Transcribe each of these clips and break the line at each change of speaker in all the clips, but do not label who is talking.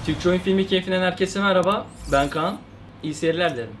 Türkçe oyun filmi keyfinden herkese merhaba. Ben Kaan. İyi seyirler dilerim.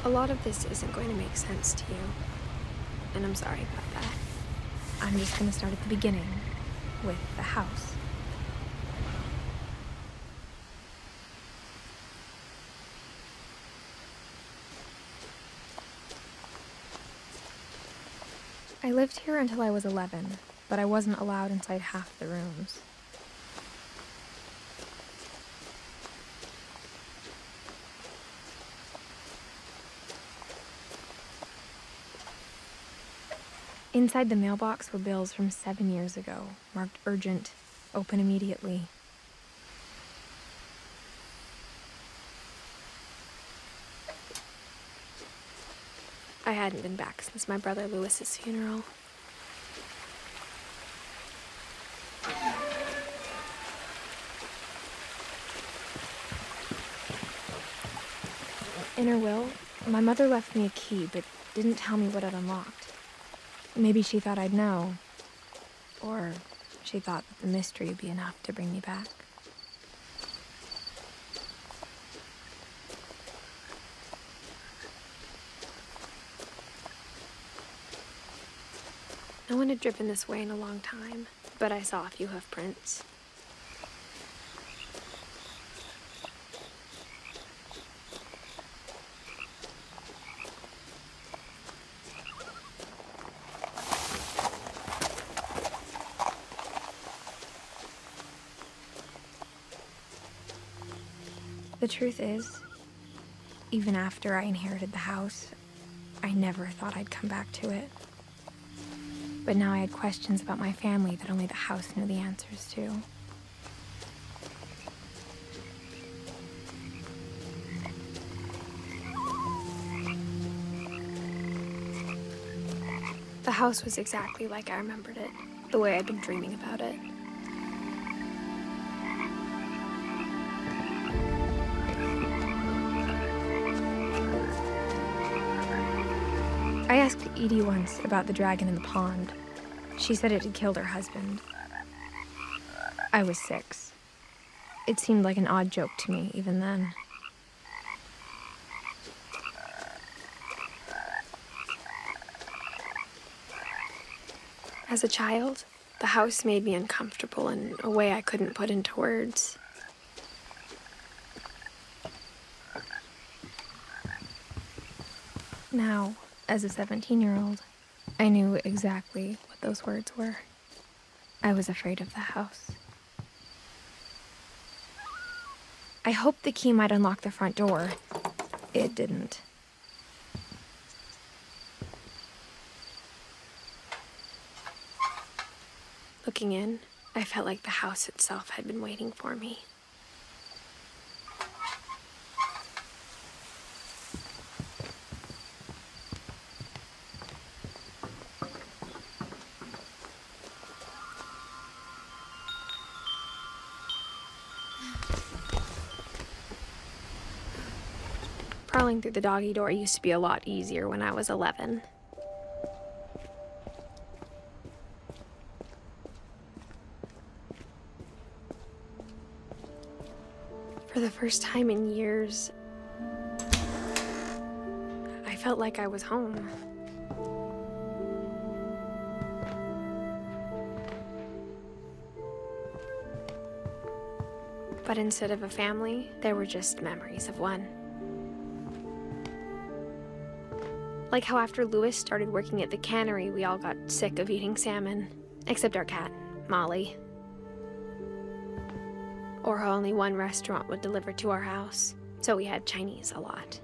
A lot of this isn't going to make sense to you, and I'm sorry about that. I'm just going to start at the beginning, with the house. I lived here until I was 11, but I wasn't allowed inside half the rooms. Inside the mailbox were bills from 7 years ago, marked urgent, open immediately. I hadn't been back since my brother Lewis's funeral. In her will, my mother left me a key, but didn't tell me what it unlocked. Maybe she thought I'd know, or she thought that the mystery would be enough to bring me back. No one had driven this way in a long time, but I saw a few hoof prints. The truth is, even after I inherited the house, I never thought I'd come back to it. But now I had questions about my family that only the house knew the answers to. The house was exactly like I remembered it, the way I'd been dreaming about it. I asked Edie once about the dragon in the pond. She said it had killed her husband. I was 6. It seemed like an odd joke to me even then. As a child, the house made me uncomfortable in a way I couldn't put into words. Now, as a 17-year-old, I knew exactly what those words were. I was afraid of the house. I hoped the key might unlock the front door. It didn't. Looking in, I felt like the house itself had been waiting for me. Crawling through the doggy door used to be a lot easier when I was 11. For the first time in years, I felt like I was home. But instead of a family, there were just memories of one. Like how after Lewis started working at the cannery, we all got sick of eating salmon, except our cat, Molly. or only one restaurant would deliver to our house, so we had Chinese a lot.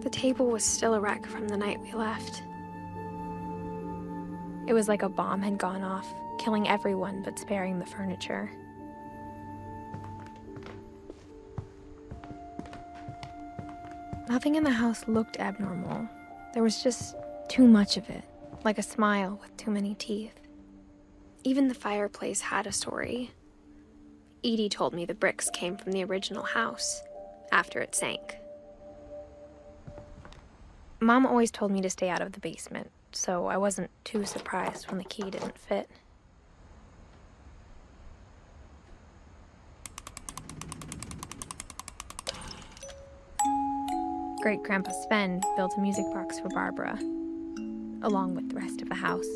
The table was still a wreck from the night we left. It was like a bomb had gone off, killing everyone but sparing the furniture. Nothing in the house looked abnormal. There was just too much of it, like a smile with too many teeth. Even the fireplace had a story. Edie told me the bricks came from the original house, after it sank. Mom always told me to stay out of the basement, so I wasn't too surprised when the key didn't fit. Great-Grandpa Sven built a music box for Barbara, along with the rest of the house.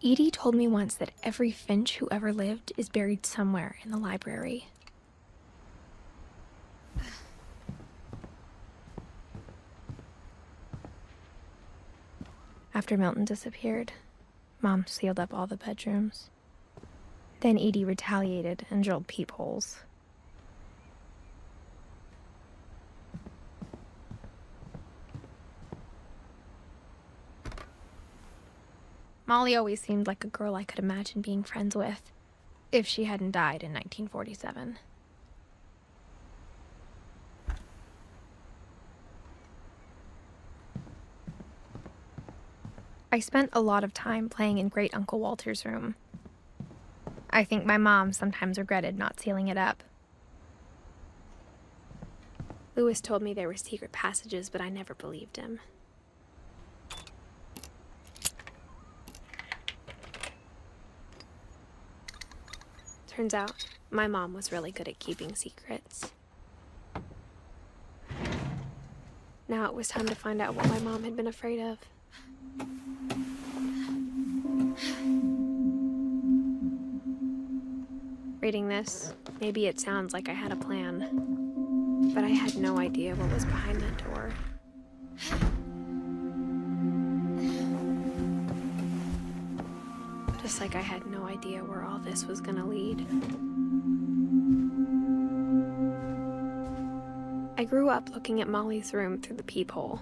Edie told me once that every Finch who ever lived is buried somewhere in the library. After Milton disappeared, Mom sealed up all the bedrooms. Then Edie retaliated and drilled peepholes. Molly always seemed like a girl I could imagine being friends with, if she hadn't died in 1947. I spent a lot of time playing in Great Uncle Walter's room. I think my mom sometimes regretted not sealing it up. Louis told me there were secret passages, but I never believed him. Turns out, my mom was really good at keeping secrets. Now it was time to find out what my mom had been afraid of. Reading this, maybe it sounds like I had a plan, but I had no idea what was behind that door. Just like I had no idea where all this was gonna lead. I grew up looking at Molly's room through the peephole.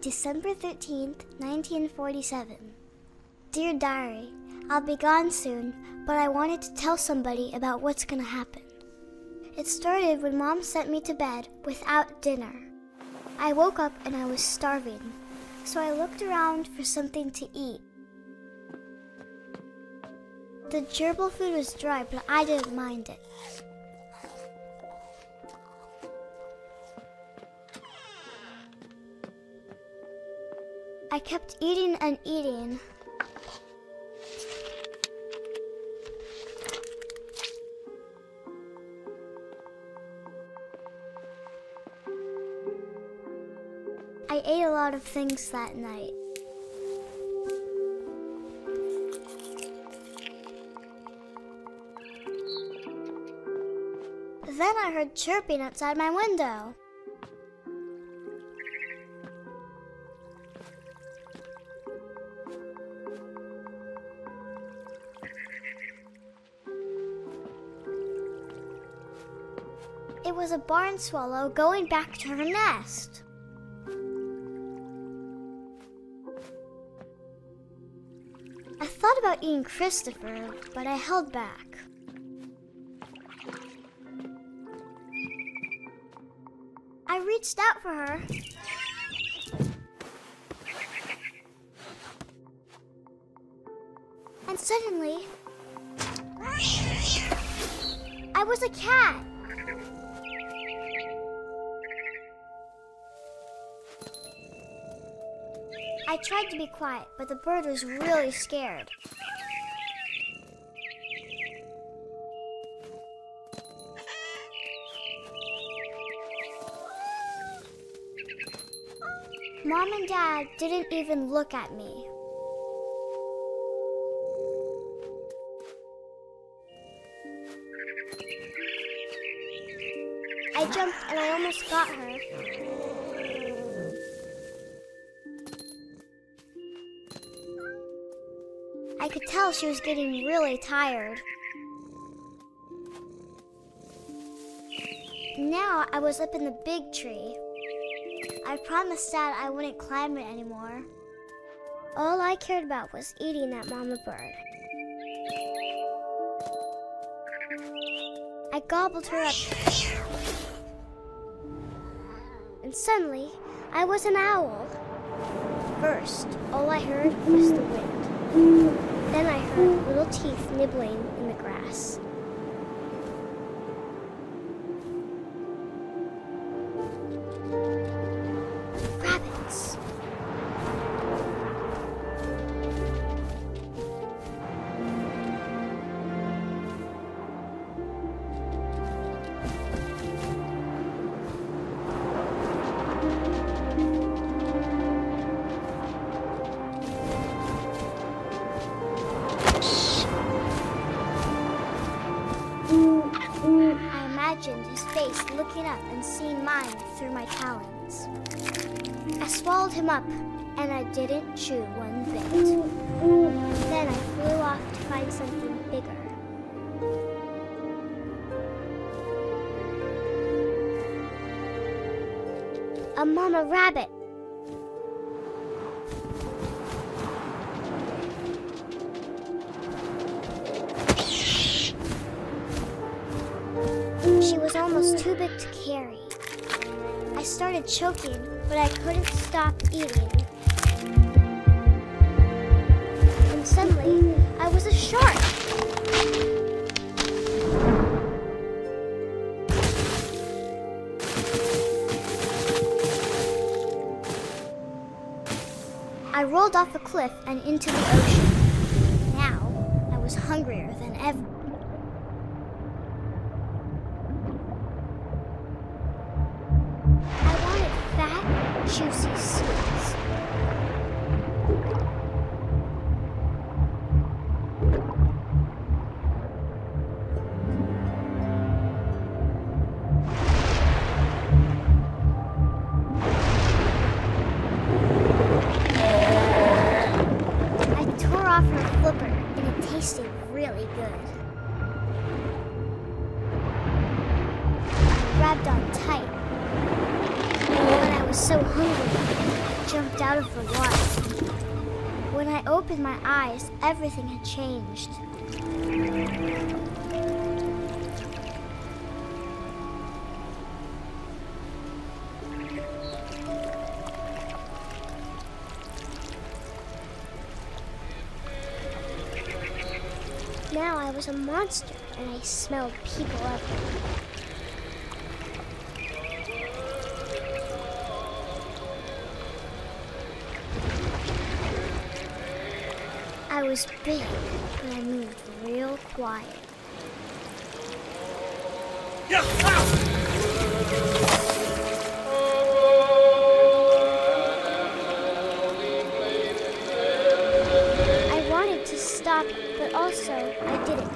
December 13th, 1947. Dear Diary, I'll be gone soon, but I wanted to tell somebody about what's gonna happen. It started when Mom sent me to bed without dinner. I woke up and I was starving, so I looked around for something to eat. The gerbil food was dry, but I didn't mind it. I kept eating and eating. I ate a lot of things that night. Then I heard chirping outside my window. It was a barn swallow going back to her nest. I thought about eating Christopher, but I held back. I reached out for her. And suddenly, I was a cat. I tried to be quiet, but the bird was really scared. Mom and Dad didn't even look at me. I jumped and I almost got her. I could tell she was getting really tired. Now I was up in the big tree. I promised Dad I wouldn't climb it anymore. All I cared about was eating that mama bird. I gobbled her up. And suddenly, I was an owl. First, all I heard was the wind. Then I heard little teeth nibbling in the grass. Rabbits. His face looking up and seeing mine through my talons. I swallowed him up, and I didn't chew one bit. Then I flew off to find something bigger. A mama rabbit. She was almost too big to carry. I started choking, but I couldn't stop eating. And suddenly, I was a shark. I rolled off a cliff and into the ocean. Now, I was hungrier than ever. Juicy seeds. I tore off her flipper and it tasted really good. I grabbed on tight. I was so hungry, I jumped out of the water. When I opened my eyes, everything had changed. Now I was a monster, and I smelled people everywhere. I was big, but I moved real quiet. I wanted to stop, but also I didn't.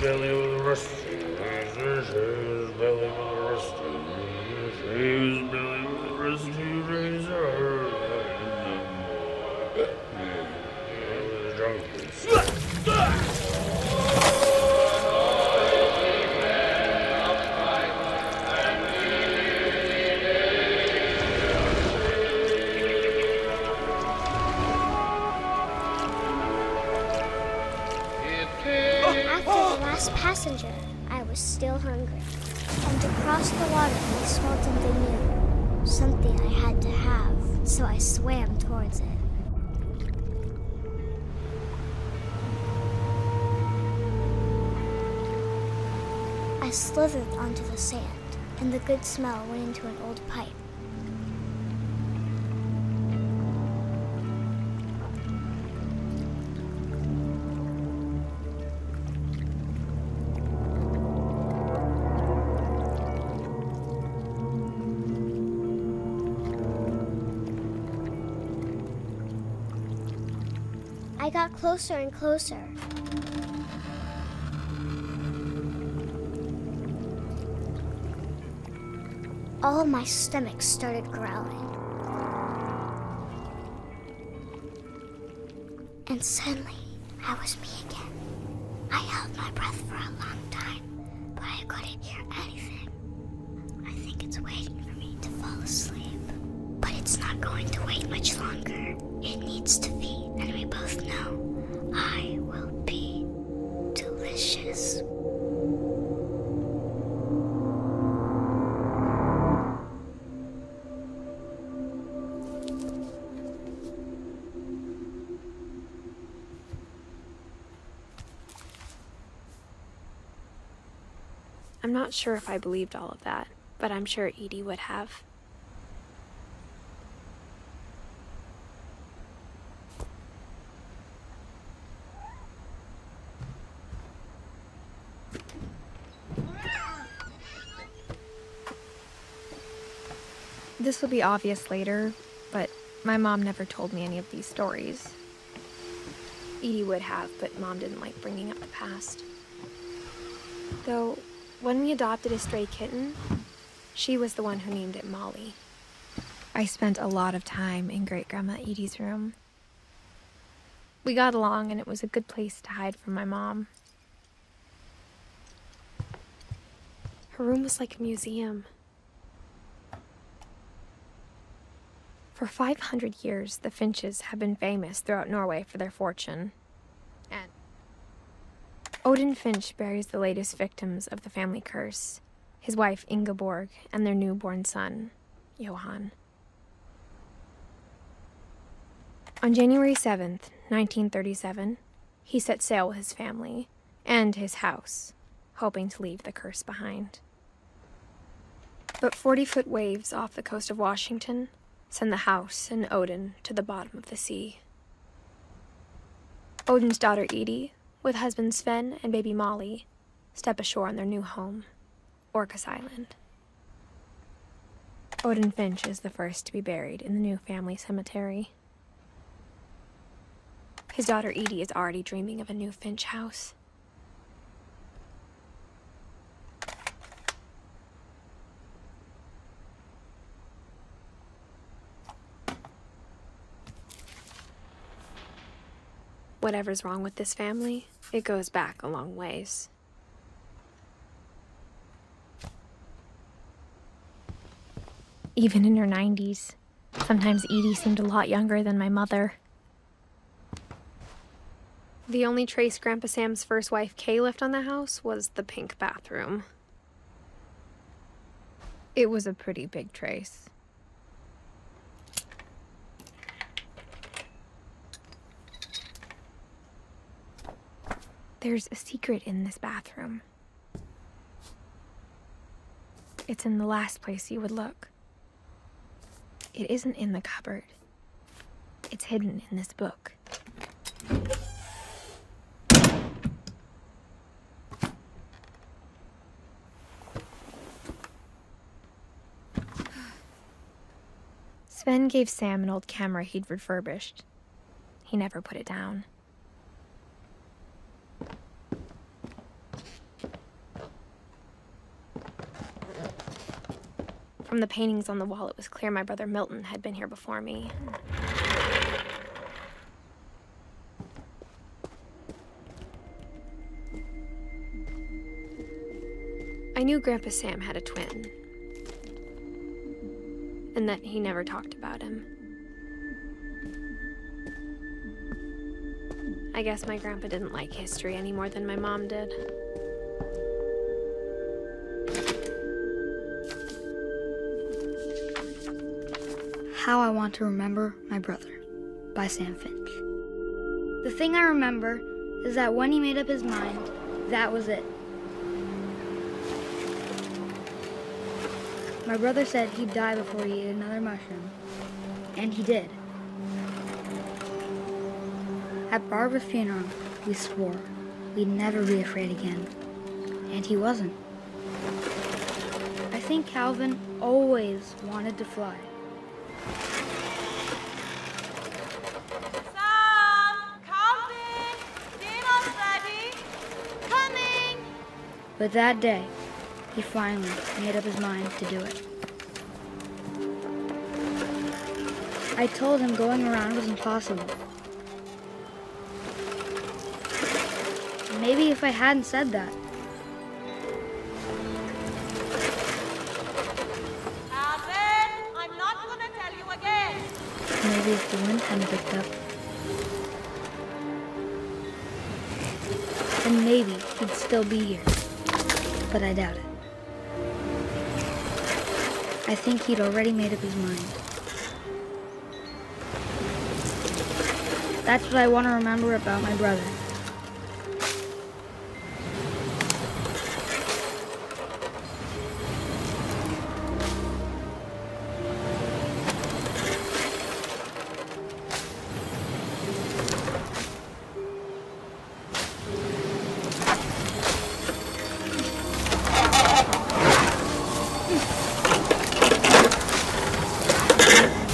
Belly with a rusty razor, his belly with a rusty razor, his belly with a rusty razor. The drunken
Passenger, I was still hungry. And to cross the water, I smelled something new. Something I had to have, so I swam towards it. I slithered onto the sand, and the good smell went into an old pipe. I got closer and closer. All of my stomach started growling. And suddenly, I was me again. I held my breath for a long time, but I couldn't hear anything. I think it's waiting for me to fall asleep. But it's not going to wait much longer. It needs to feed, and we both know I will be delicious.
I'm not sure if I believed all of that, but I'm sure Edie would have. This will be obvious later, but my mom never told me any of these stories. Edie would have, but Mom didn't like bringing up the past. Though, when we adopted a stray kitten, she was the one who named it Molly. I spent a lot of time in Great-Grandma Edie's room. We got along, and it was a good place to hide from my mom. Her room was like a museum. For 500 years, the Finches have been famous throughout Norway for their fortune. And Odin Finch buries the latest victims of the family curse, his wife Ingeborg and their newborn son, Johan. On January 7th, 1937, he set sail with his family and his house, hoping to leave the curse behind. But 40-foot waves off the coast of Washington send the house and Odin to the bottom of the sea. Odin's daughter Edie, with husband Sven and baby Molly, step ashore on their new home, Orcas Island. Odin Finch is the first to be buried in the new family cemetery. His daughter Edie is already dreaming of a new Finch house. Whatever's wrong with this family, it goes back a long ways. Even in her 90s, sometimes Edie seemed a lot younger than my mother. The only trace Grandpa Sam's first wife Kay left on the house was the pink bathroom. It was a pretty big trace. There's a secret in this bathroom. It's in the last place you would look. It isn't in the cupboard. It's hidden in this book. Sven gave Sam an old camera he'd refurbished. He never put it down. From the paintings on the wall, it was clear my brother Milton had been here before me. I knew Grandpa Sam had a twin, and that he never talked about him. I guess my grandpa didn't like history any more than my mom did.
How I Want to Remember My Brother by Sam Finch. The thing I remember is that when he made up his mind, that was it. My brother said he'd die before he ate another mushroom. And he did. At Barbara's funeral, we swore we'd never be afraid again. And he wasn't. I think Calvin always wanted to fly.
Sam! Calvin! Dinner's ready! Coming!
But that day, he finally made up his mind to do it. I told him going around was impossible. Maybe if I hadn't said that,
Calvin! I'm not gonna tell you again!
maybe if the wind hadn't picked up, then maybe he'd still be here. But I doubt it. I think he'd already made up his mind. That's what I want to remember about my brother.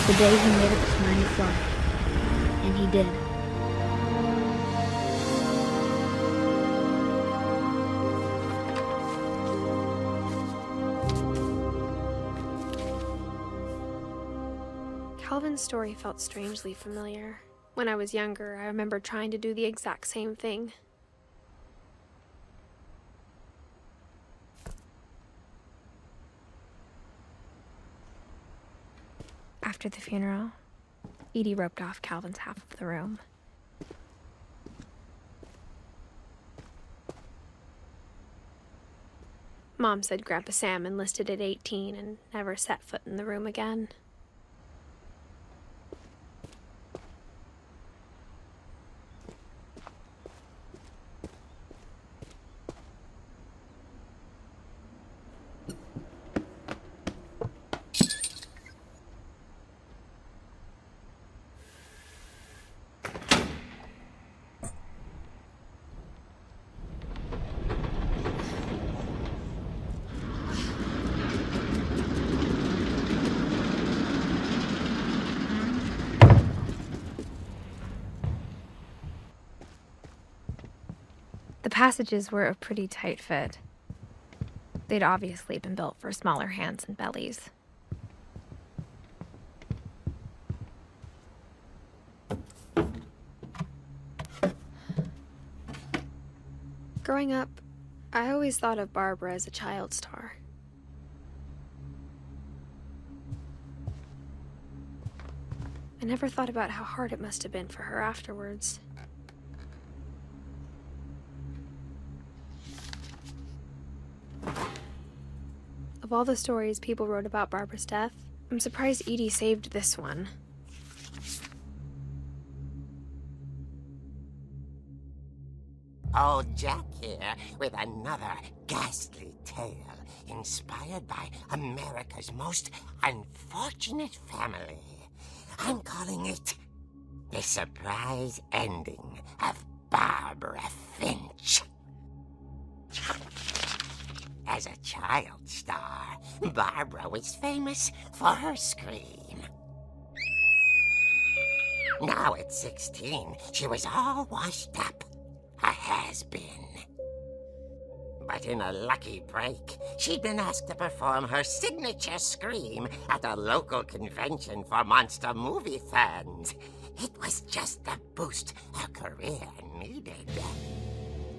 The day he made up his mind to fly. And he did.
Calvin's story felt strangely familiar. When I was younger, I remember trying to do the exact same thing. After the funeral, Edie roped off Calvin's half of the room. Mom said Grandpa Sam enlisted at 18 and never set foot in the room again. The passages were a pretty tight fit. They'd obviously been built for smaller hands and bellies. Growing up, I always thought of Barbara as a child star. I never thought about how hard it must have been for her afterwards. Of all the stories people wrote about Barbara's death, I'm surprised Edie saved this one.
Old Jack here with another ghastly tale inspired by America's most unfortunate family. I'm calling it The Surprise Ending of Barbara Finch. As a child star, Barbara was famous for her scream. Now at 16, she was all washed up. A has-been. But in a lucky break, she'd been asked to perform her signature scream at a local convention for monster movie fans. It was just the boost her career needed.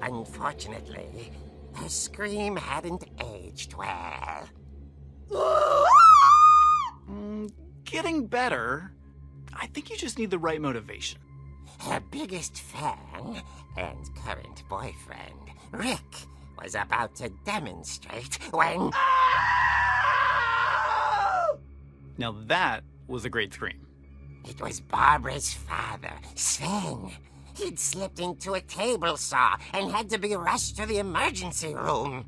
Unfortunately, her scream hadn't aged well.
Getting better. I think you just need the right motivation.
Her biggest fan and current boyfriend, Rick, was about to demonstrate when...
Now that was a great scream.
It was Barbara's father, Sven. He'd slipped into a table saw and had to be rushed to the emergency room.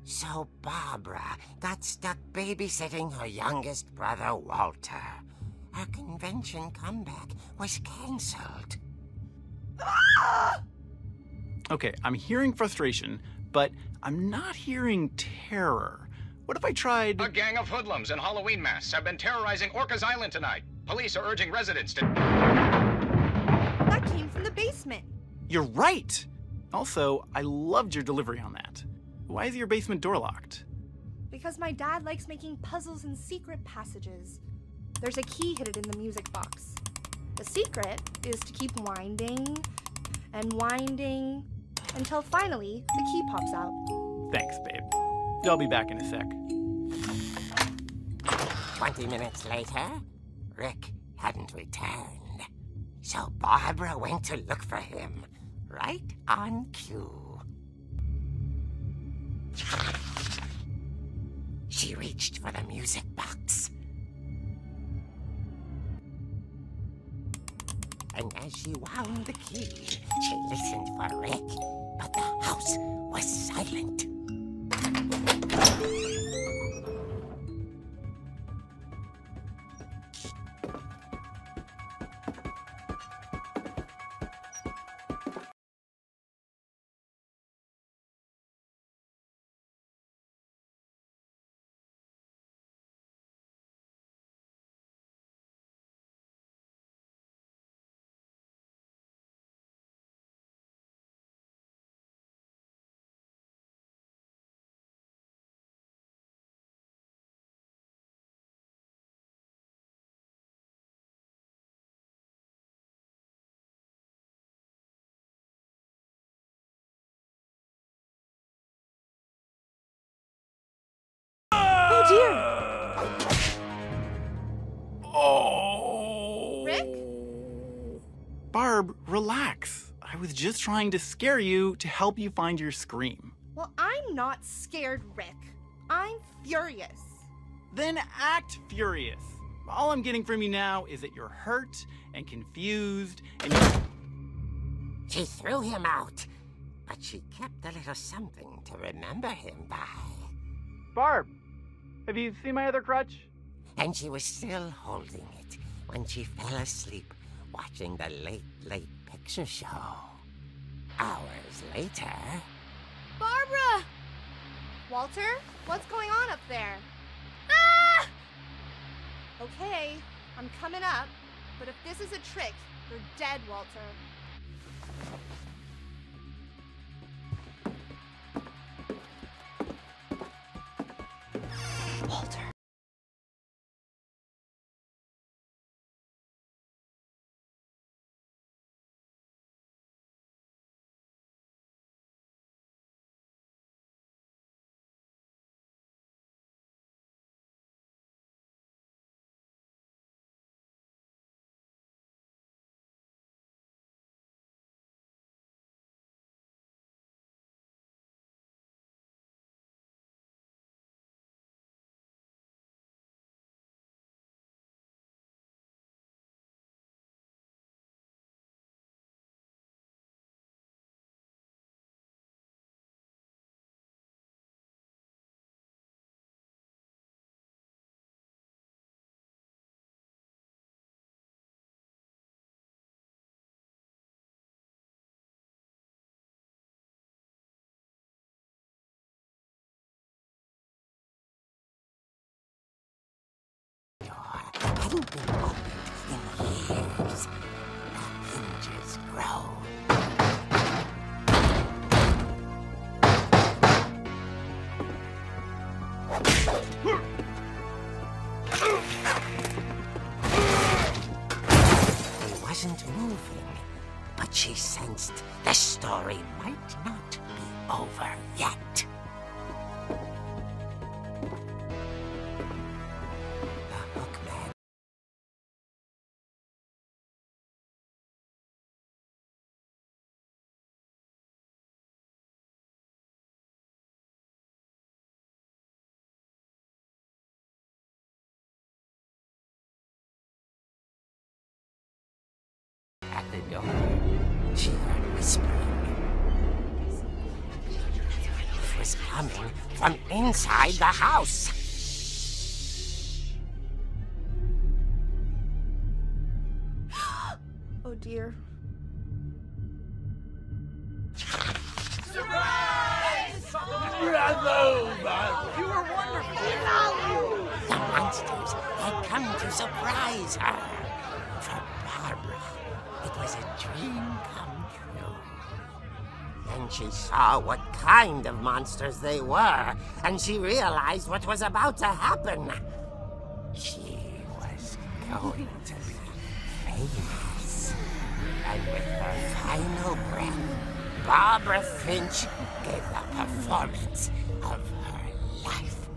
So Barbara got stuck babysitting her youngest brother, Walter. Her convention comeback was cancelled.
Okay, I'm hearing frustration, but I'm not hearing terror. What if I tried...
A gang of hoodlums in Halloween masks have been terrorizing Orcas Island tonight. Police are urging residents to...
That came from the basement.
You're right! Also, I loved your delivery on that. Why is your basement door locked?
Because my dad likes making puzzles and secret passages. There's a key hidden in the music box. The secret is to keep winding and winding until finally the key pops out.
Thanks, babe. I'll be back in a sec.
20 minutes later, Rick hadn't returned. So Barbara went to look for him, right on cue. She reached for the music box. And as she wound the key, she listened for Rick, but the house was silent.
Oh dear!
Oh!
Rick?
Barb, relax. I was just trying to scare you to help you find your scream.
Well, I'm not scared, Rick. I'm furious.
Then act furious. All I'm getting from you now is that you're hurt and confused and
She threw him out, but she kept a little something to remember him by.
Barb, have you seen my other crutch?
And she was still holding it when she fell asleep watching the late picture show. Hours later...
Barbara! Walter, what's going on up there? Ah! Okay, I'm coming up, but if this is a trick, you're dead, Walter. Walter.
hadn't been opened in years. The hinges grow. He wasn't moving, but she sensed the story might not be over yet. At the door, she heard whispering. It was from inside the house.
Oh dear.
You were wonderful. The monsters had come to surprise her. For Barbara, it was a dream come true. Then she saw what kind of monsters they were, and she realized what was about to happen. She was going to be famous. And with her final breath, Barbara Finch gave the performance of her life.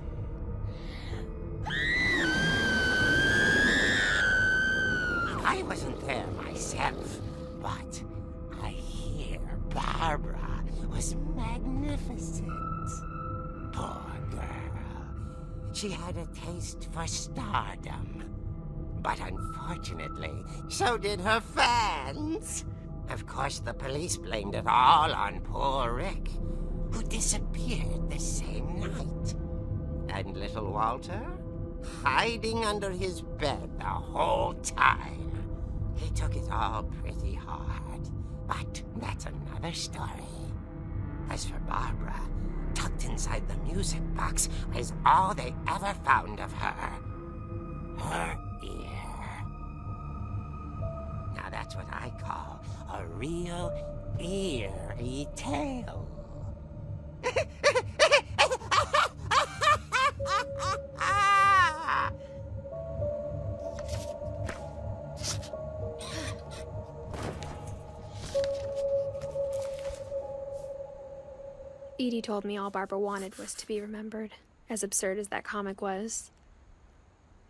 I wasn't there myself, but I hear Barbara was magnificent. Poor girl. She had a taste for stardom. But unfortunately, so did her fans. Of course, the police blamed it all on poor Rick, who disappeared the same night. And little Walter, hiding under his bed the whole time. He took it all pretty hard, but that's another story. As for Barbara, tucked inside the music box was all they ever found of her. Her ear. Now that's what I call a real eerie tale.
Edie told me all Barbara wanted was to be remembered, as absurd as that comic was.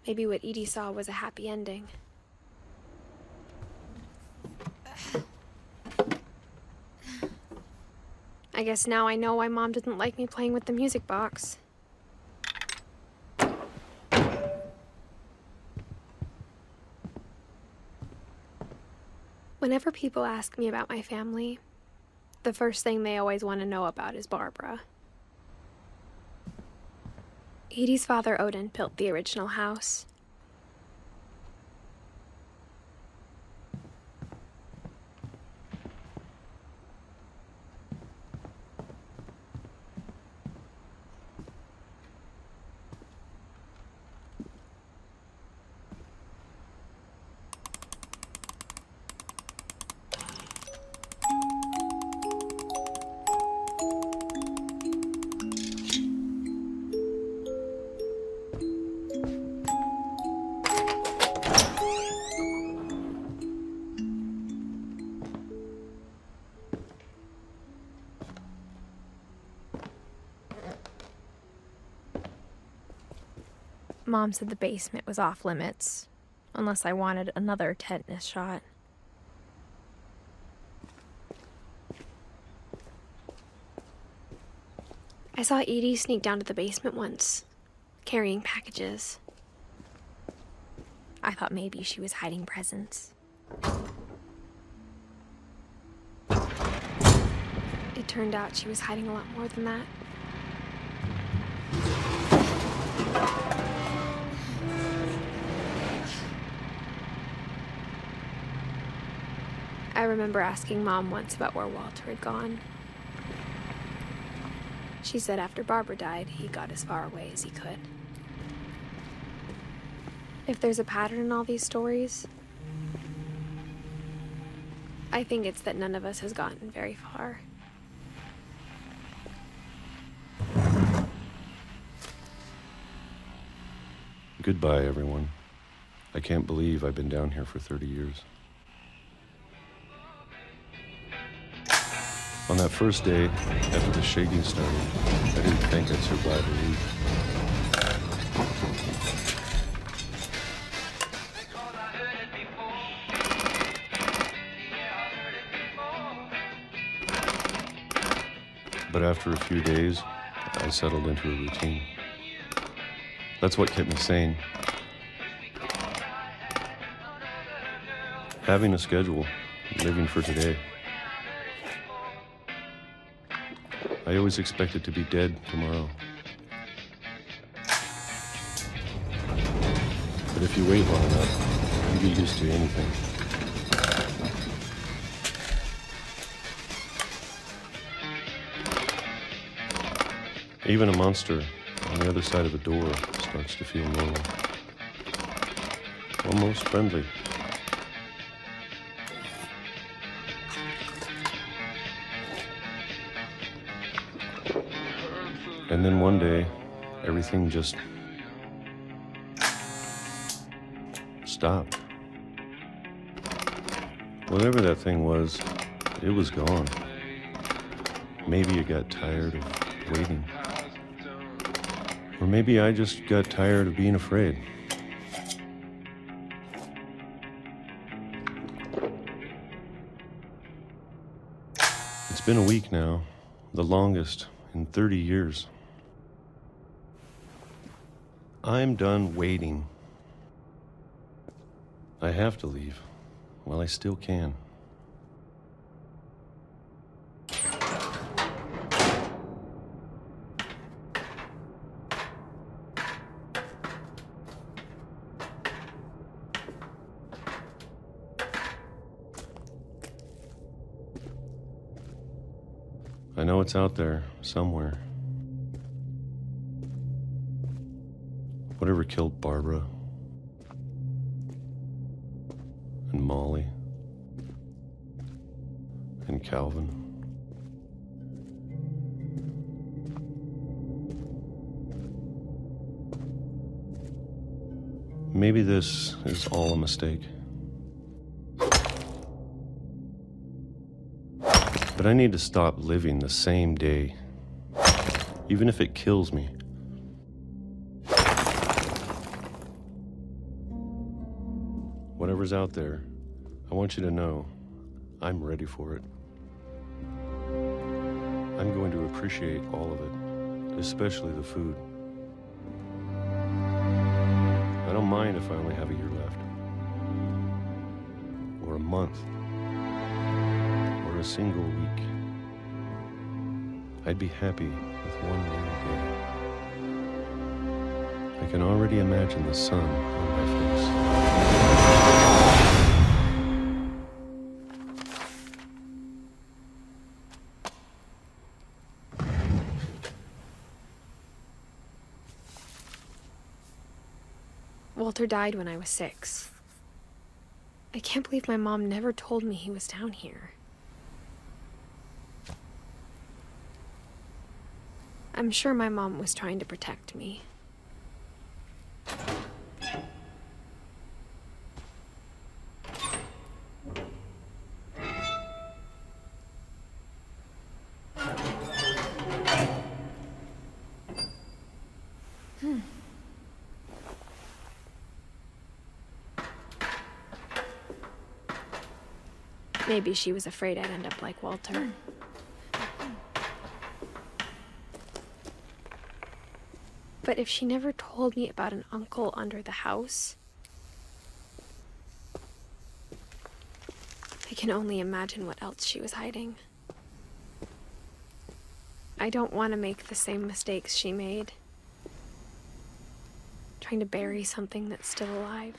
Maybe what Edie saw was a happy ending. I guess now I know why Mom didn't like me playing with the music box. Whenever people ask me about my family, the first thing they always want to know about is Barbara. Edie's father, Odin, built the original house. Mom said the basement was off limits, unless I wanted another tetanus shot. I saw Edie sneak down to the basement once, carrying packages. I thought maybe she was hiding presents. It turned out she was hiding a lot more than that. I remember asking Mom once about where Walter had gone. She said after Barbara died, he got as far away as he could. If there's a pattern in all these stories, I think it's that none of us has gotten very far.
Goodbye, everyone. I can't believe I've been down here for 30 years. On that first day, after the shaking started, I didn't think I'd survive a week. But after a few days, I settled into a routine. That's what kept me sane. Having a schedule, living for today. I always expected to be dead tomorrow. But if you wait long enough, you get used to anything. Even a monster on the other side of the door starts to feel normal. Almost friendly. And then one day, everything just stopped. Whatever that thing was, it was gone. Maybe it got tired of waiting. Or maybe I just got tired of being afraid. It's been a week now, the longest in 30 years. I'm done waiting. I have to leave while I still can. I know it's out there somewhere. Whatever killed Barbara and Molly and Calvin. Maybe this is all a mistake. But I need to stop living the same day, even if it kills me. Whatever's out there, I want you to know I'm ready for it. I'm going to appreciate all of it, especially the food. I don't mind if I only have a year left, or a month, or a single week. I'd be happy with one more day. I can already imagine the sun on my face.
Walter died when I was 6. I can't believe my mom never told me he was down here. I'm sure my mom was trying to protect me. Maybe she was afraid I'd end up like Walter. But if she never told me about an uncle under the house, I can only imagine what else she was hiding. I don't want to make the same mistakes she made, trying to bury something that's still alive.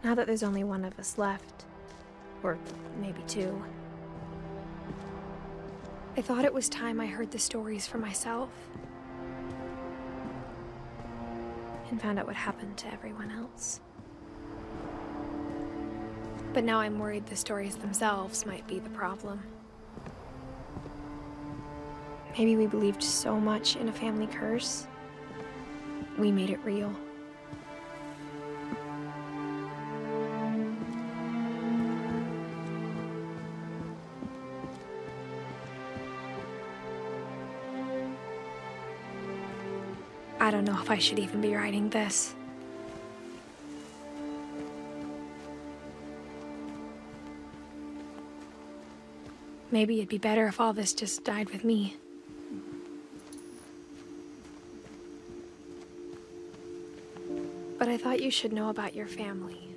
Now that there's only one of us left, or maybe 2, I thought it was time I heard the stories for myself and found out what happened to everyone else. But now I'm worried the stories themselves might be the problem. Maybe we believed so much in a family curse, we made it real. I don't know if I should even be writing this. Maybe it'd be better if all this just died with me. But I thought you should know about your family.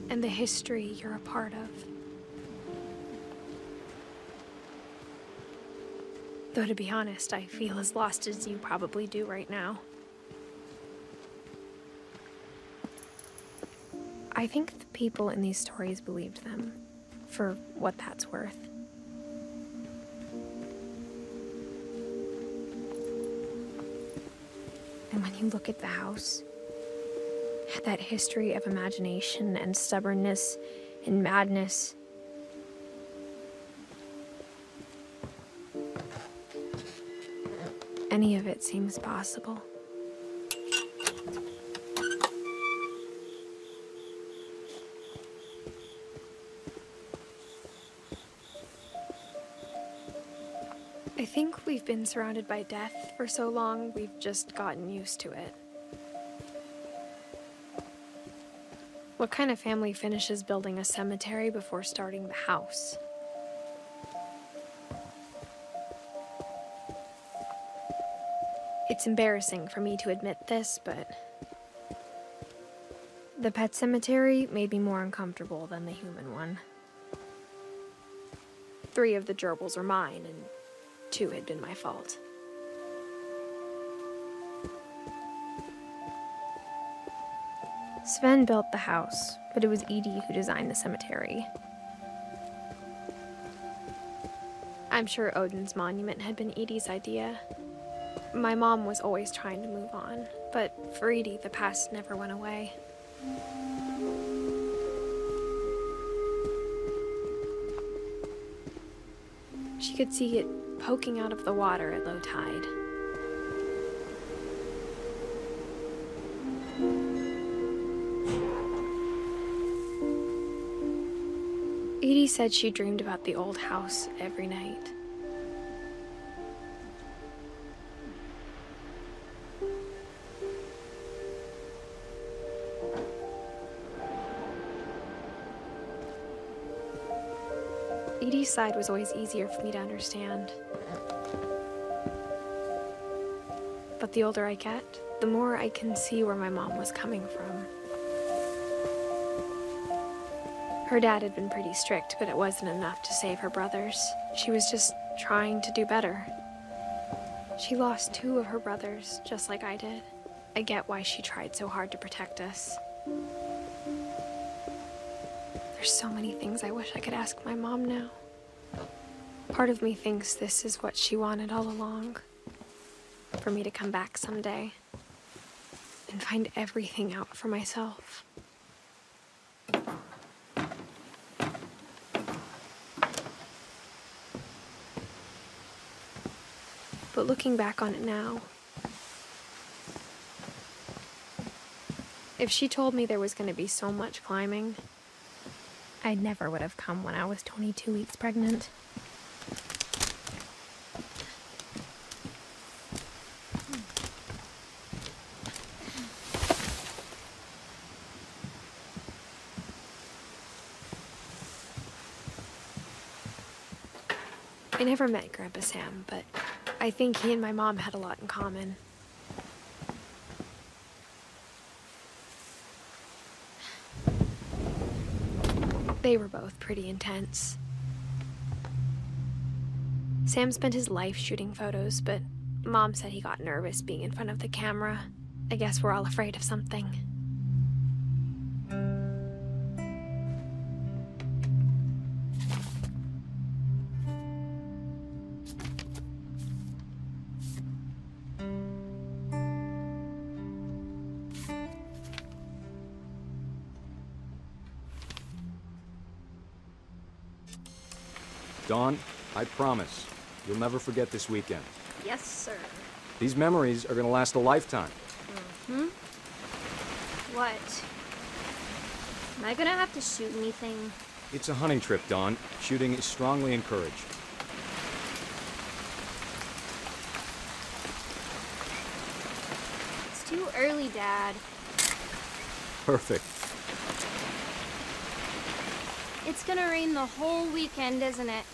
And the history you're a part of. Though to be honest, I feel as lost as you probably do right now. I think the people in these stories believed them, for what that's worth. And when you look at the house, that history of imagination and stubbornness and madness, any of it seems possible. I think we've been surrounded by death for so long, we've just gotten used to it. What kind of family finishes building a cemetery before starting the house? It's embarrassing for me to admit this, but the pet cemetery made me more uncomfortable than the human one. 3 of the gerbils are mine, and 2 had been my fault. Sven built the house, but it was Edie who designed the cemetery. I'm sure Odin's monument had been Edie's idea. My mom was always trying to move on, but for Edie, the past never went away. She could see it poking out of the water at low tide. Edie said she dreamed about the old house every night. Edie's side was always easier for me to understand. But the older I get, the more I can see where my mom was coming from. Her dad had been pretty strict, but it wasn't enough to save her brothers. She was just trying to do better. She lost 2 of her brothers, just like I did. I get why she tried so hard to protect us. There's so many things I wish I could ask my mom now. Part of me thinks this is what she wanted all along. For me to come back someday and find everything out for myself. But looking back on it now, if she told me there was going to be so much climbing, I never would have come when I was 22 weeks pregnant. I never met Grandpa Sam, but I think he and my mom had a lot in common. They were both pretty intense. Sam spent his life shooting photos, but Mom said he got nervous being in front of the camera. I guess we're all afraid of something.
Dawn, I promise, you'll never forget this weekend.
Yes, sir.
These memories are gonna last a lifetime.
Mm-hmm. What? Am I gonna have to shoot anything?
It's a hunting trip, Dawn. Shooting is strongly encouraged.
It's too early, Dad.
Perfect.
It's gonna rain the whole weekend, isn't it?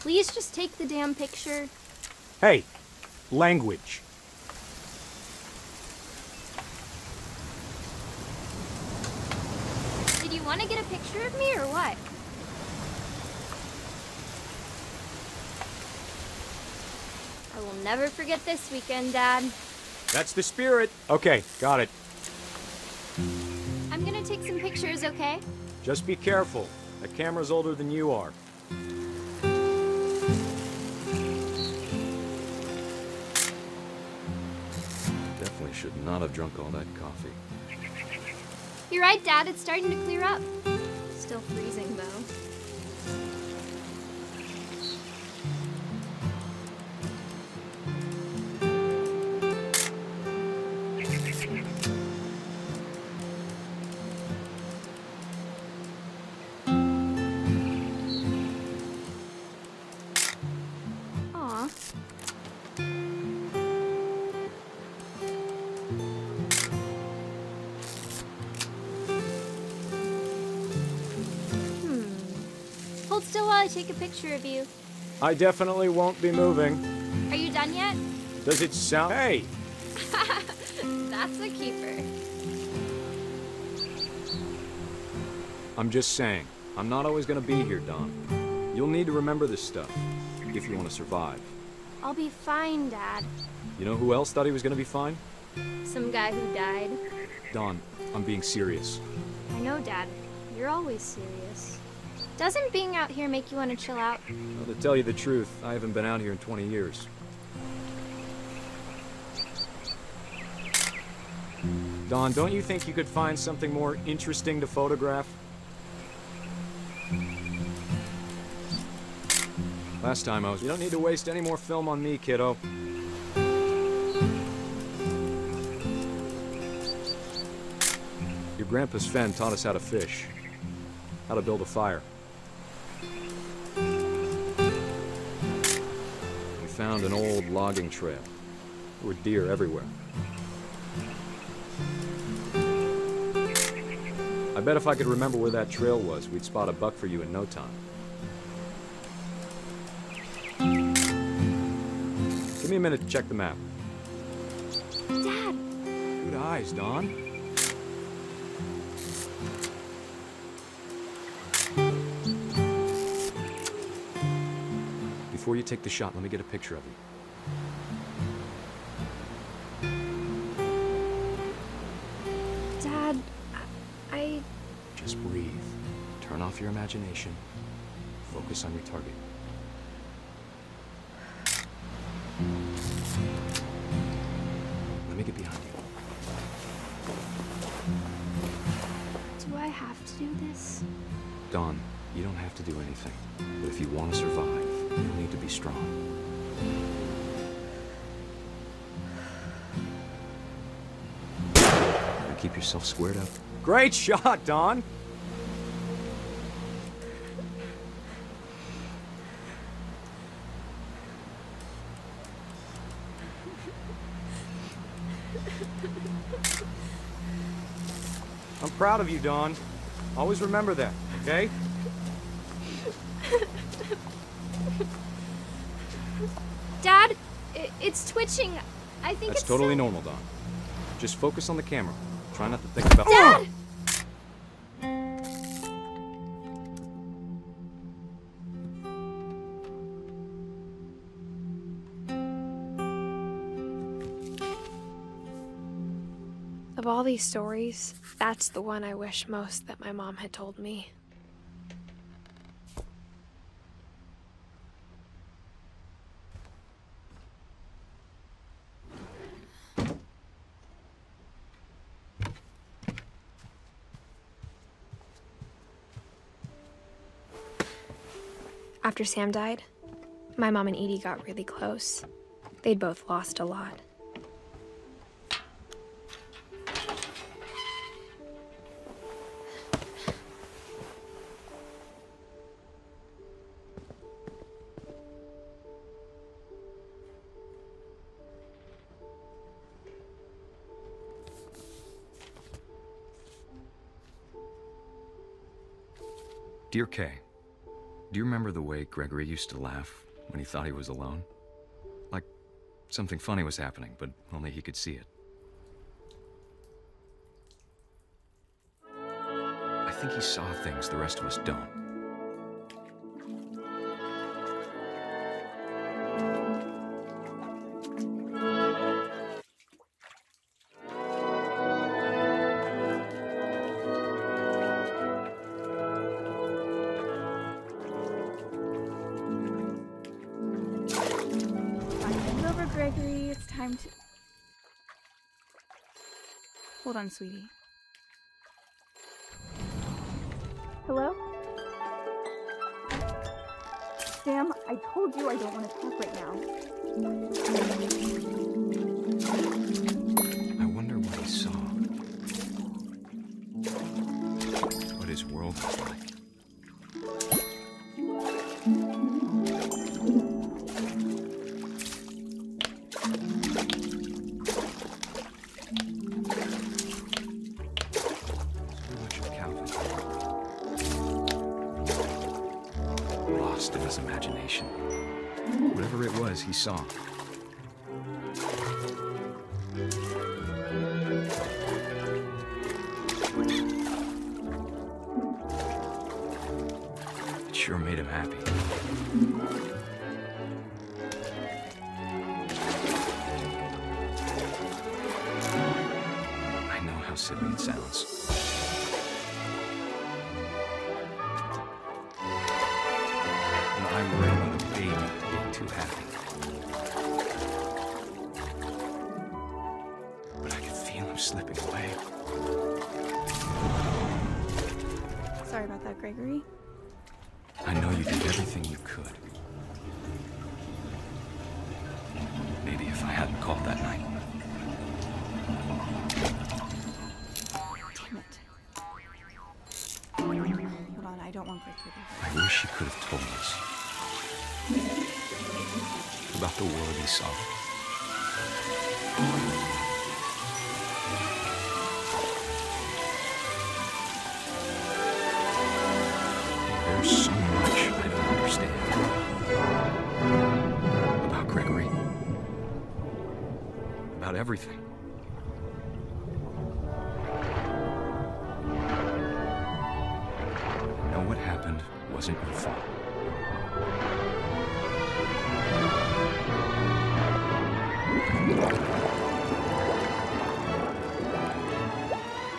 Please just take the damn picture.
Hey, language.
picture of me or what? I will never forget this weekend, Dad.
That's the spirit. Okay, got it.
I'm gonna take some pictures, okay?
Just be careful. That camera's older than you are. Definitely should not have drunk all that coffee.
You're right, Dad. It's starting to clear up. Still freezing, though. Aw. Hold still while I take a picture of you.
I definitely won't be moving.
Are you done yet?
Does it sound... Hey!
That's a keeper.
I'm just saying, I'm not always gonna be here, Don. You'll need to remember this stuff, if you want to survive.
I'll be fine, Dad.
You know who else thought he was gonna be fine?
Some guy who died.
Don, I'm being serious.
I know, Dad. You're always serious. Doesn't being out here make you want to chill out?
Well, to tell you the truth, I haven't been out here in 20 years. Don, don't you think you could find something more interesting to photograph? Last time I was... You don't need to waste any more film on me, kiddo. Your grandpa Sven taught us how to fish, how to build a fire. We found an old logging trail. There were deer everywhere. I bet if I could remember where that trail was, we'd spot a buck for you in no time. Give me a minute to check the map.
Dad!
Good eyes, Don. Before you take the shot, let me get a picture of you.
Dad, I...
Just breathe. Turn off your imagination. Focus on your target. Let me get behind you.
Do I have to do this?
Dawn, you don't have to do anything. But if you want to survive, you'll need to be strong. Now keep yourself squared up. Great shot, Dawn! I'm proud of you, Dawn. Always remember that, okay?
Dad, it's twitching. I think
That's
it's
totally normal, Dawn. Just focus on the camera. Try not to think about...
Dad!
Of all these stories, that's the one I wish most that my mom had told me. After Sam died, my mom and Edie got really close. They'd both lost a lot.
Dear Kay, do you remember the way Gregory used to laugh when he thought he was alone? Like something funny was happening, but only he could see it. I think he saw things the rest of us don't.
Gregory, it's time to... Hold on, sweetie. Hello? Sam, I told you I don't want to talk right now.
I wonder what he saw. What his world was like. In his imagination. Whatever it was, he saw. It sure made him happy. I know how silly it sounds. I'm worried about a baby being too happy. But I could feel him slipping away.
Sorry about that, Gregory.
I know you did everything you could. Maybe if I hadn't called that night.
Damn it. Hold on, I don't want Gregory.
I wish he could have told us. About the world he saw. There's so much I don't understand. About Gregory. About everything. I know what happened wasn't your fault.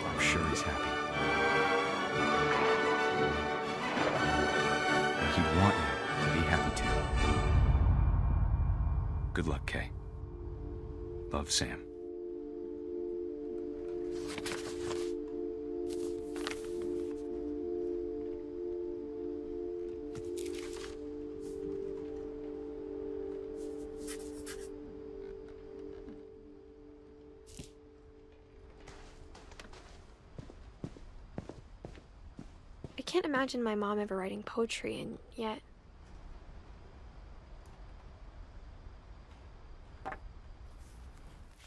I'm sure he's happy. And he'd want you to be happy too. Good luck, Kay. Love, Sam.
I can't imagine my mom ever writing poetry, and yet...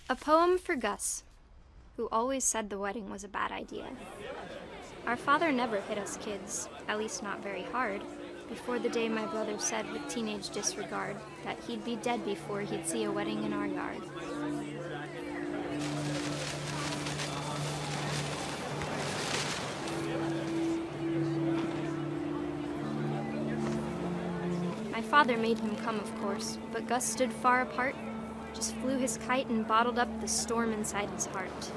A poem for Gus, who always said the wedding was a bad idea. Our father never hit us kids, at least not very hard, before the day my brother said with teenage disregard that he'd be dead before he'd see a wedding in our yard. My father made him come, of course, but Gus stood far apart, just flew his kite and bottled up the storm inside his heart.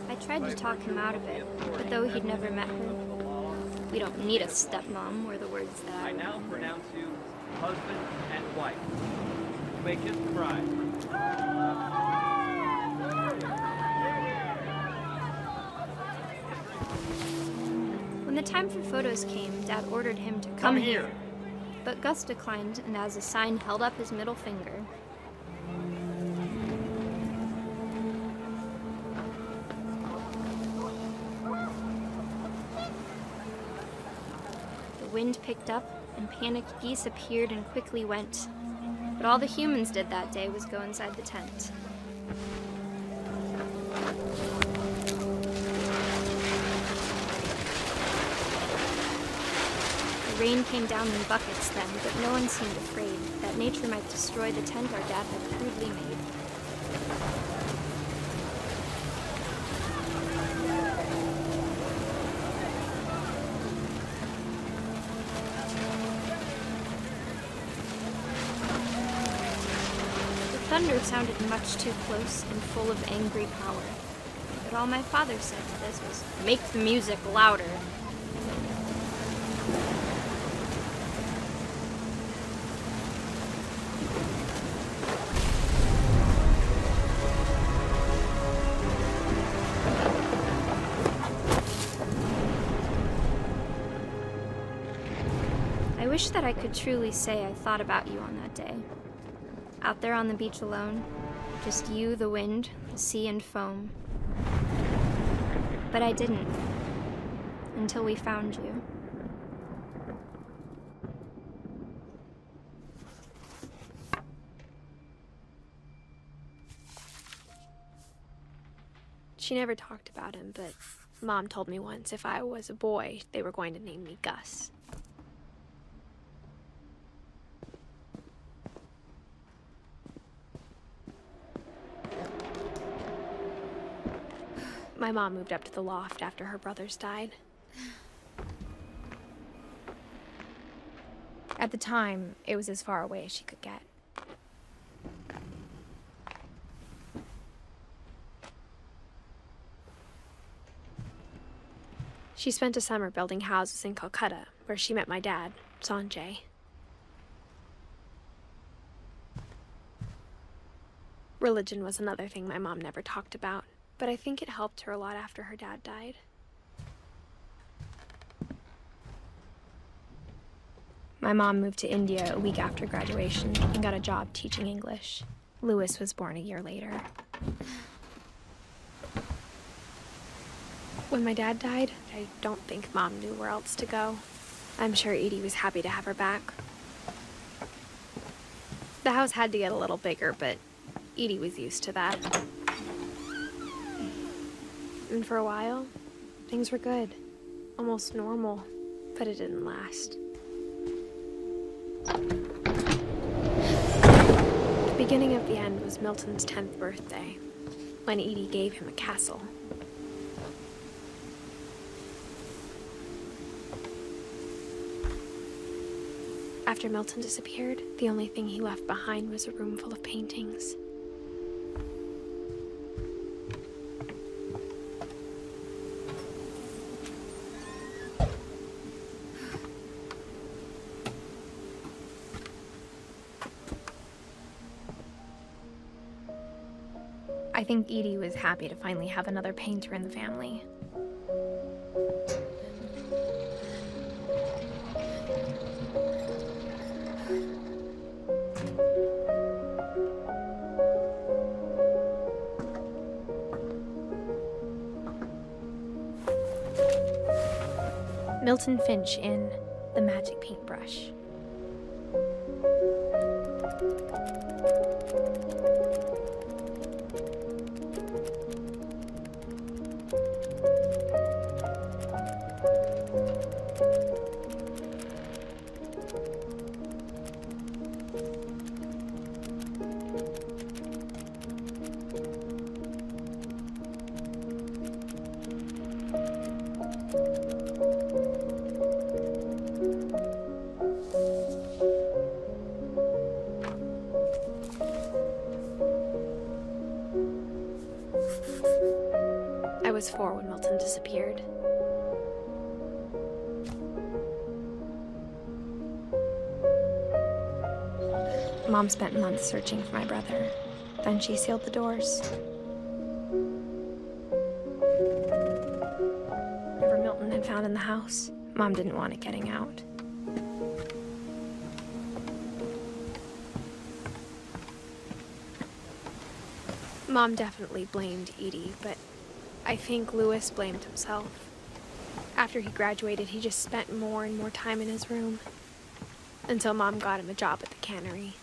I tried to talk him out of it, but though he'd never met her, we don't need a stepmom, were the words that I
now pronounce you husband and wife. You may kiss the bride.
When the time for photos came, Dad ordered him to come here. But Gus declined, and as a sign held up his middle finger. The wind picked up, and panicked geese appeared and quickly went. But all the humans did that day was go inside the tent. The Rain came down in buckets then, but no one seemed afraid that nature might destroy the tent our dad had crudely made. The thunder sounded much too close and full of angry power. But all my father said to this was, "Make the music louder." I wish that I could truly say I thought about you on that day. Out there on the beach alone, just you, the wind, the sea, and foam. But I didn't, until we found you.
She never talked about him, but Mom told me once if I was a boy, they were going to name me Gus. My mom moved up to the loft after her brothers died. At the time, it was as far away as she could get. She spent a summer building houses in Calcutta, where she met my dad, Sanjay. Religion was another thing my mom never talked about, but I think it helped her a lot after her dad died. My mom moved to India a week after graduation and got a job teaching English. Louis was born a year later. When my dad died, I don't think Mom knew where else to go. I'm sure Edie was happy to have her back. The house had to get a little bigger, but Edie was used to that. And for a while, things were good. Almost normal, but it didn't last. The beginning of the end was Milton's 10th birthday, when Edie gave him a castle. After Milton disappeared, the only thing he left behind was a room full of paintings. I think Edie was happy to finally have another painter in the family. Milton Finch in The Magic Paintbrush. I was 4 when Milton disappeared. Mom spent months searching for my brother. Then she sealed the doors. Whatever Milton had found in the house, Mom didn't want it getting out. Mom definitely blamed Edie, but I think Louis blamed himself. After he graduated, he just spent more and more time in his room, until Mom got him a job at the cannery.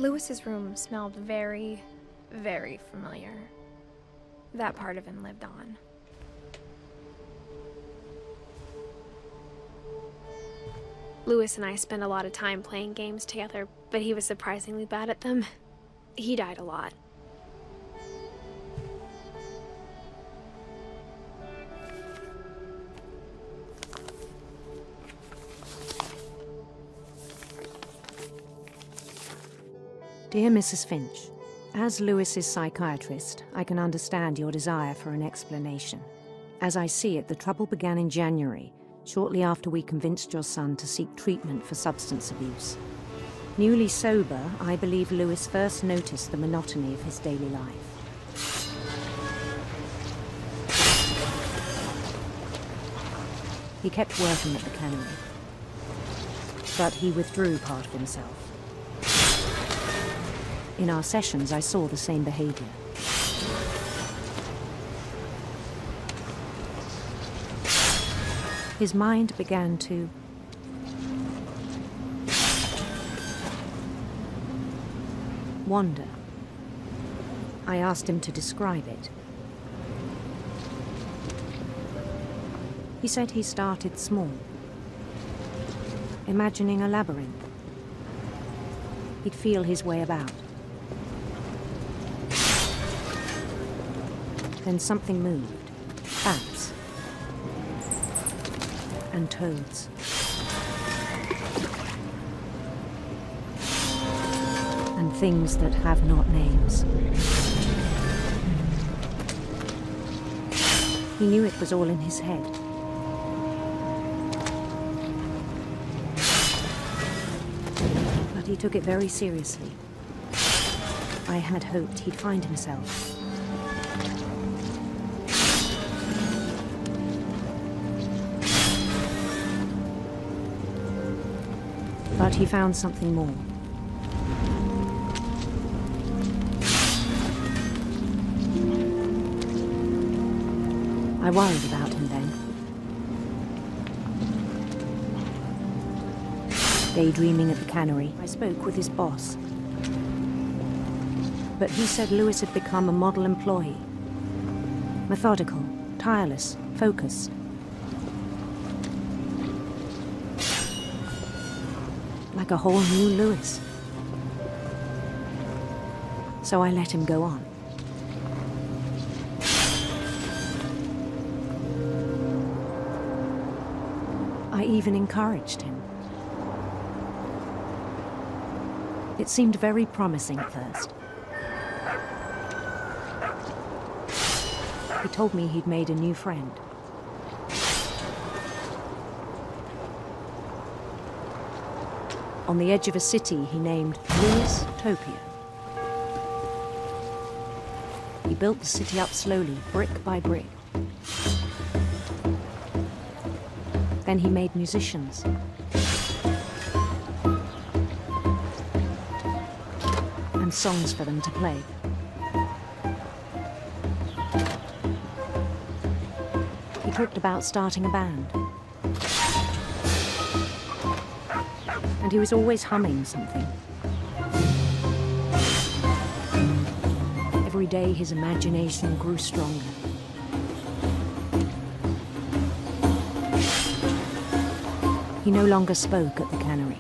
Lewis's room smelled very, very familiar. That part of him lived on. Lewis and I spent a lot of time playing games together, but he was surprisingly bad at them. He died a lot.
Dear Mrs. Finch, as Lewis's psychiatrist, I can understand your desire for an explanation. As I see it, the trouble began in January, shortly after we convinced your son to seek treatment for substance abuse. Newly sober, I believe Lewis first noticed the monotony of his daily life. He kept working at the cannery, but he withdrew part of himself. In our sessions, I saw the same behavior. His mind began to wander. I asked him to describe it. He said he started small, imagining a labyrinth. He'd feel his way about. Then something moved. Bats. And toads. And things that have not names. He knew it was all in his head. But he took it very seriously. I had hoped he'd find himself. But he found something more. I worried about him then. Daydreaming at the cannery, I spoke with his boss. But he said Lewis had become a model employee. Methodical, tireless, focused. Like a whole new Lewis. So I let him go on. I even encouraged him. It seemed very promising at first. He told me he'd made a new friend. On the edge of a city he named Lewis Topia. He built the city up slowly, brick by brick. Then he made musicians. And songs for them to play. He talked about starting a band. And he was always humming something. Every day his imagination grew stronger. He no longer spoke at the cannery.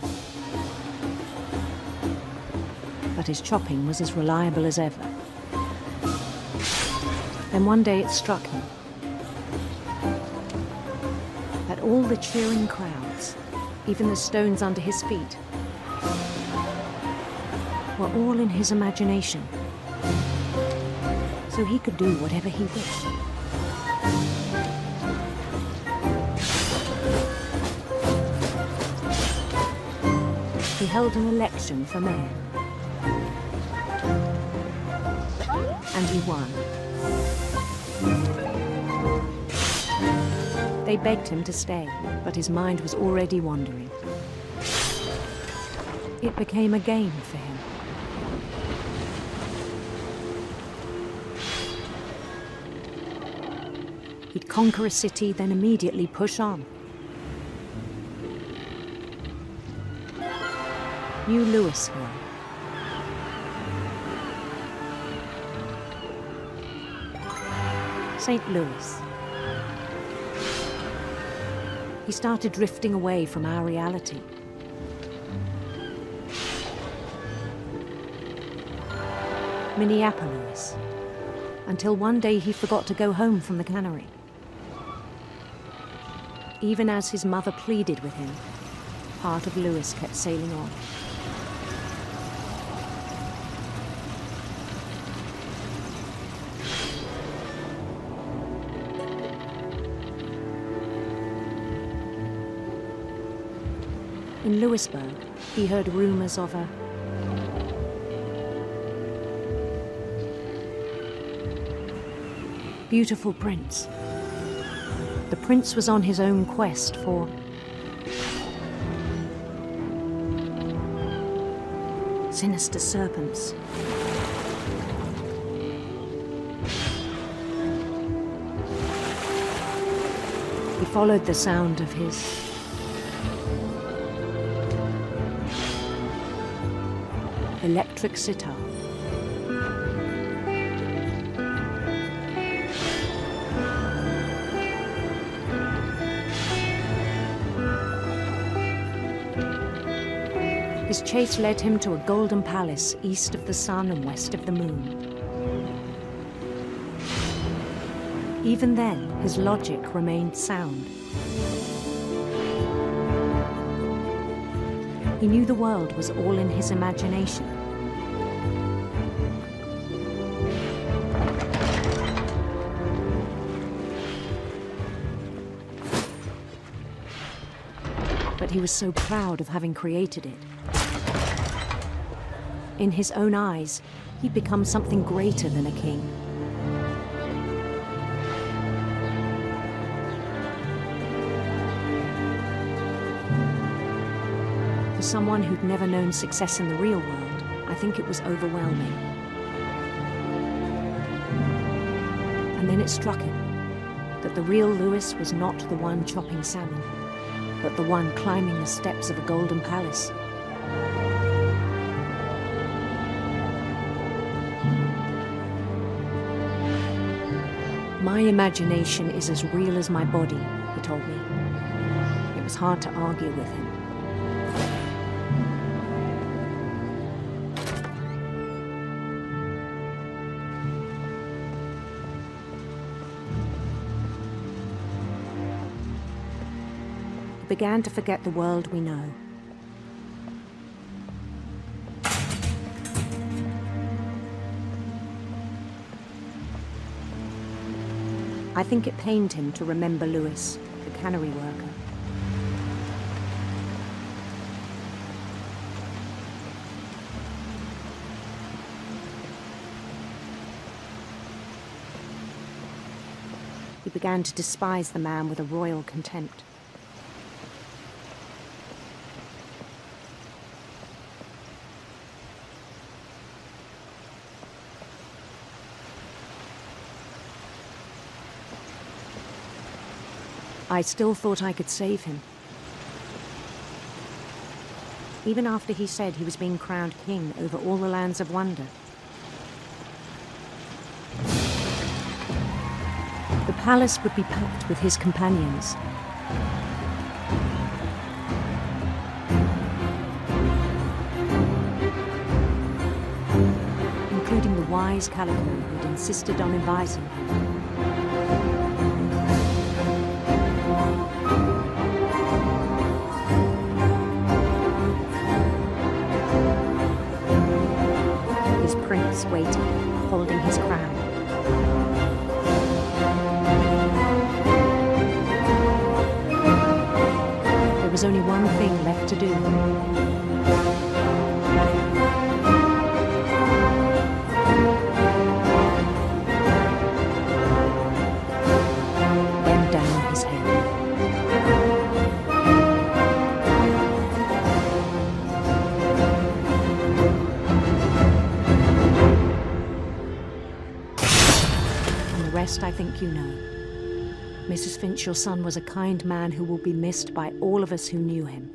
But his chopping was as reliable as ever. Then one day it struck him that all the cheering crowds, even the stones under his feet, were all in his imagination, so he could do whatever he wished. He held an election for mayor, and he won. They begged him to stay, but his mind was already wandering. It became a game for him. He'd conquer a city, then immediately push on. New Louisville, St. Louis. He started drifting away from our reality. Minneapolis, until one day he forgot to go home from the cannery. Even as his mother pleaded with him, part of Louis kept sailing on. In Lewisburg, he heard rumors of a beautiful prince. The prince was on his own quest for sinister serpents. He followed the sound of his electric sitar. His chase led him to a golden palace east of the sun and west of the moon. Even then, his logic remained sound. He knew the world was all in his imagination. But he was so proud of having created it. In his own eyes, he'd become something greater than a king. For someone who'd never known success in the real world, I think it was overwhelming. And then it struck him that the real Louis was not the one chopping salmon, but the one climbing the steps of a golden palace. My imagination is as real as my body, he told me. It was hard to argue with him. He began to forget the world we know. I think it pained him to remember Louis, the cannery worker. He began to despise the man with a royal contempt. I still thought I could save him. Even after he said he was being crowned king over all the lands of wonder. The palace would be packed with his companions. Including the wise Calico who'd insisted on advising him. Prince waiting, holding his crown. There was only one thing left to do. Bend down his head. I think you know. Mrs. Finch, your son was a kind man who will be missed by all of us who knew him.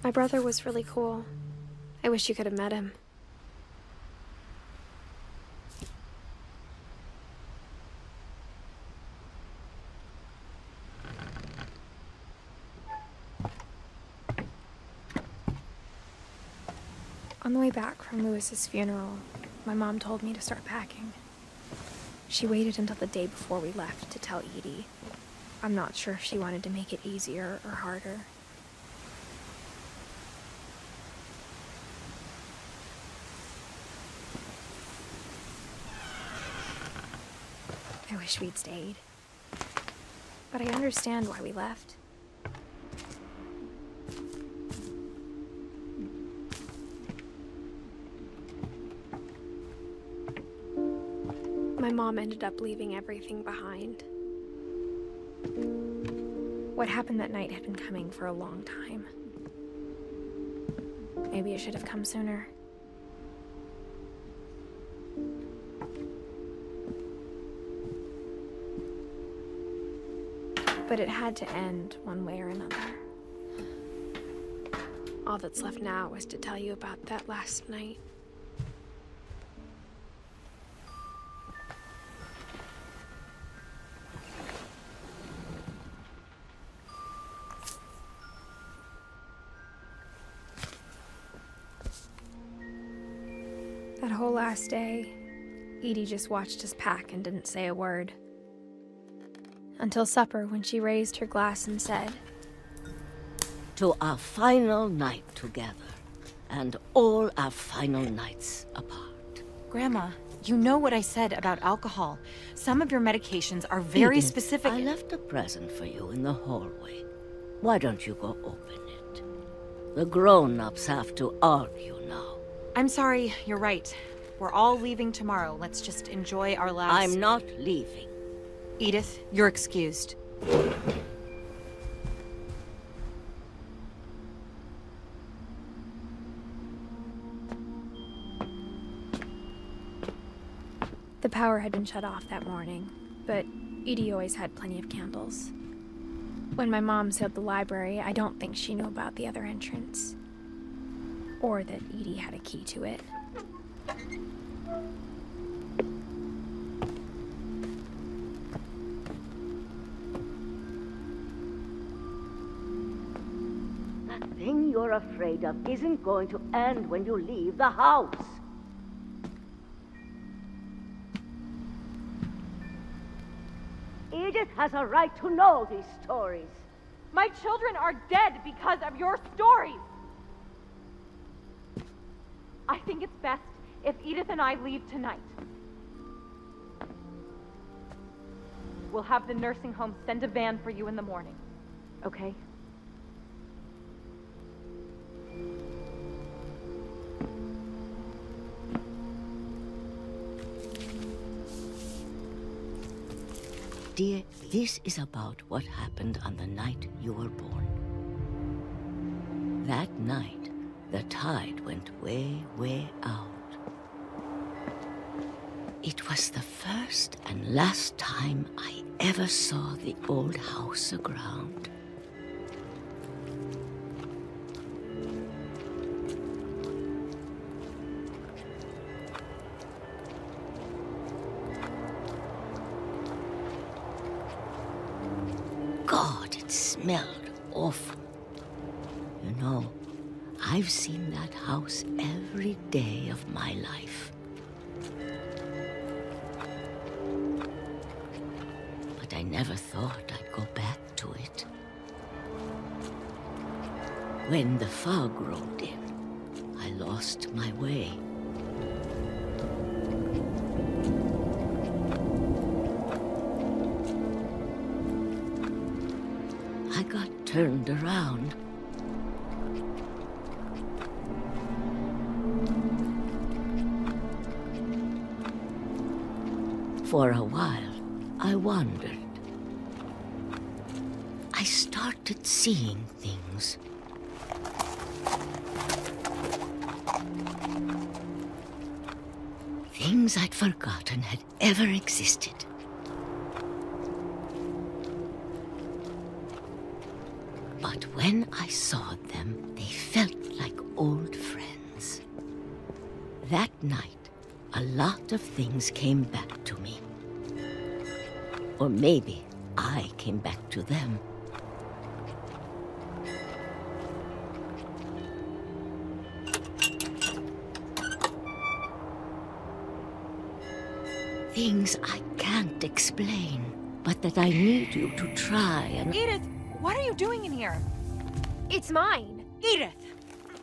My brother was really cool. I wish you could have met him. On the way back from Lewis's funeral, my mom told me to start packing. She waited until the day before we left to tell Edie. I'm not sure if she wanted to make it easier or harder. I wish we'd stayed. But I understand why we left. My mom ended up leaving everything behind. What happened that night had been coming for a long time. Maybe it should have come sooner. But it had to end one way or another. All that's left now is to tell you about that last night. That whole last day, Edie just watched us pack and didn't say a word. Until supper, when she raised her glass and said,
"To our final night together, and all our final nights apart."
Grandma, you know what I said about alcohol. Some of your medications are very
Edith,
specific.
I left a present for you in the hallway. Why don't you go open it? The grown-ups have to argue now.
I'm sorry, you're right. We're all leaving tomorrow. Let's just enjoy our last...
I'm not leaving.
Edith, you're excused.
The power had been shut off that morning, but Edie always had plenty of candles. When my mom sealed the library, I don't think she knew about the other entrance. Or that Edie had a key to it.
That thing you're afraid of isn't going to end when you leave the house. Edith has a right to know these stories.
My children are dead because of your stories. I think it's best if Edith and I leave tonight. We'll have the nursing home send a van for you in the morning, okay?
Dear, this is about what happened on the night you were born. That night, the tide went way, way out. It was the first and last time I ever saw the old house aground. God, it smelled awful. You know, I've seen that house every day of my life. But I never thought I'd go back to it. When the fog rolled in, I lost my way. I got turned around. For a while, I wandered. I started seeing things. Things I'd forgotten had ever existed. But But when I saw them, they felt like old friends. That night, a lot of things came back to me. Or maybe I came back to them. Things I can't explain, but that I need you to try and...
Edith, what are you doing in here?
It's mine.
Edith!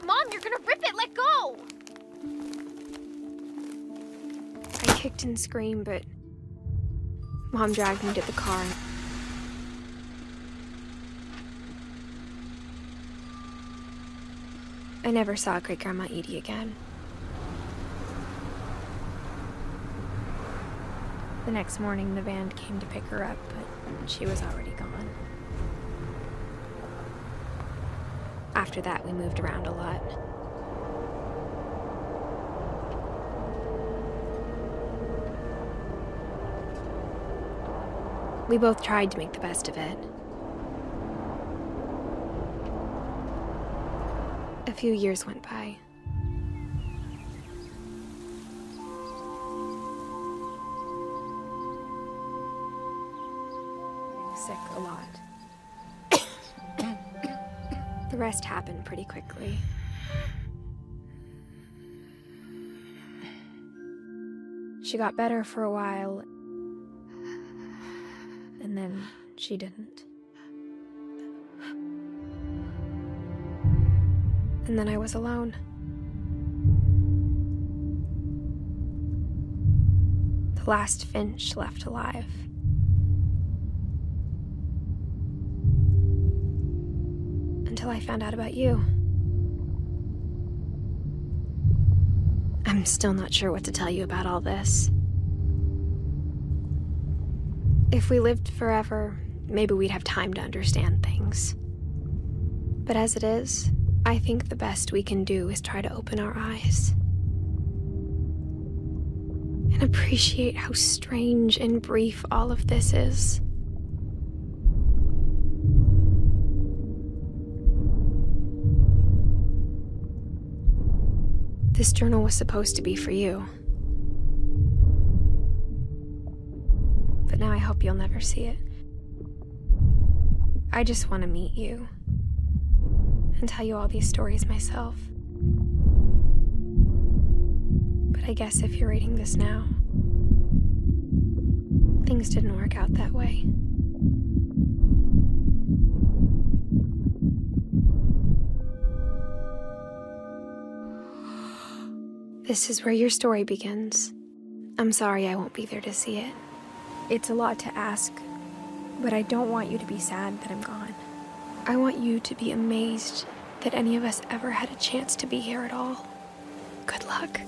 Mom, you're gonna rip it! Let go! I kicked and screamed, but Mom dragged me to the car. I never saw Great-Grandma Edie again. The next morning, the band came to pick her up, but she was already gone. After that, we moved around a lot. We both tried to make the best of it. A few years went by. Sick a lot. The rest happened pretty quickly. She got better for a while, and then she didn't. And then I was alone. The last Finch left alive. Until I found out about you. I'm still not sure what to tell you about all this. If we lived forever, maybe we'd have time to understand things. But as it is, I think the best we can do is try to open our eyes. And appreciate how strange and brief all of this is. This journal was supposed to be for you. But now I hope you'll never see it. I just want to meet you and tell you all these stories myself. But I guess if you're reading this now, things didn't work out that way. This is where your story begins. I'm sorry I won't be there to see it. It's a lot to ask, but I don't want you to be sad that I'm gone. I want you to be amazed that any of us ever had a chance to be here at all. Good luck.